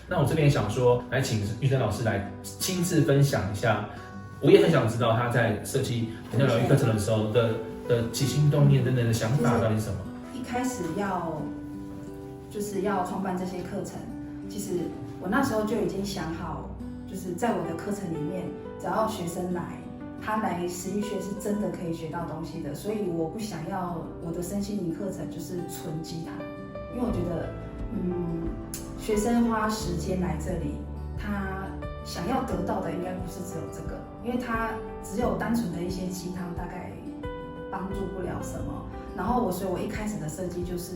那我这边想说，来请玉珍老师来亲自分享一下，我也很想知道他在设计能量疗愈课程的时候的起心动念等等的想法到底是什么。一开始要创办这些课程，其实我那时候就已经想好，就是在我的课程里面，只要学生来，他来食育学是真的可以学到东西的，所以我不想要我的身心灵课程就是纯鸡汤，因为我觉得，学生花时间来这里，他想要得到的应该不是只有这个，因为他只有单纯的一些鸡汤，大概帮助不了什么。然后所以我一开始的设计就是，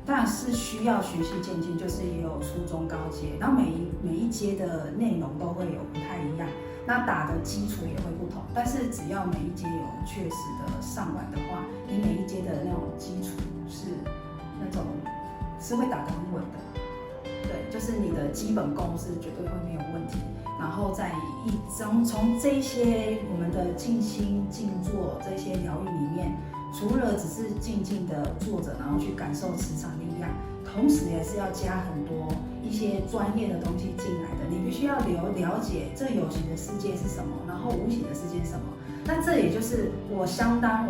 当然是需要循序渐进，就是也有初中高阶，然后每一阶的内容都会有不太一样，那打的基础也会不同，但是只要每一阶有确实的上完的话，你每一阶的那种基础是会打得很稳的，对，就是你的基本功是绝对会没有问题。然后在从这些我们的静心静坐这些疗愈里面，除了只是静静的坐着，然后去感受磁场力量，同时也是要加很多一些专业的东西进来的。你必须要了解这有形的世界是什么，然后无形的世界是什么。那这也就是我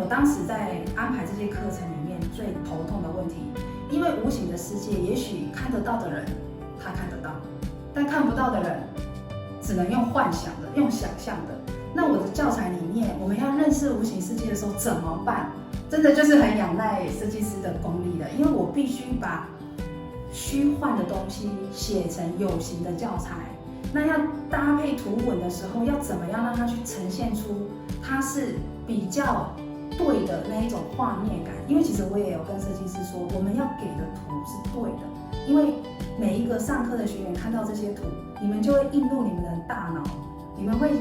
当时在安排这些课程里面最头痛的问题，因为无形的世界，也许看得到的人他看得到，但看不到的人只能用幻想的、用想象的。那我的教材里面，我们要认识无形世界的时候怎么办？真的就是很仰赖设计师的功力的，因为我必须把虚幻的东西写成有形的教材。那要搭配图文的时候，要怎么样让它去呈现出它是比较对的那一种画面感？因为其实我也有跟设计师说，我们要给的图是对的，因为每一个上课的学员看到这些图，你们就会映入你们的大脑，你们会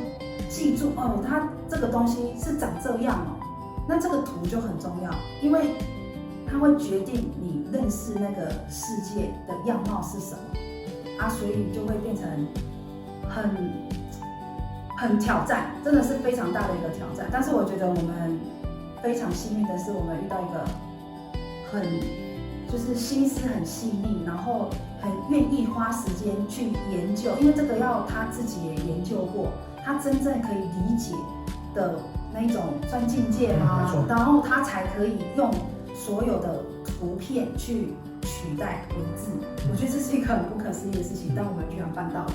记住哦，它这个东西是长这样哦。那这个图就很重要，因为它会决定你认识那个世界的样貌是什么啊，所以就会变成很挑战，真的是非常大的一个挑战。但是我觉得我们非常幸运的是，我们遇到一个就是心思很细腻，然后很愿意花时间去研究，因为这个要他自己也研究过，他真正可以理解的那一种算境界吗？然后他才可以用所有的图片去取代文字。我觉得这是一个很不可思议的事情，但我们居然办到了。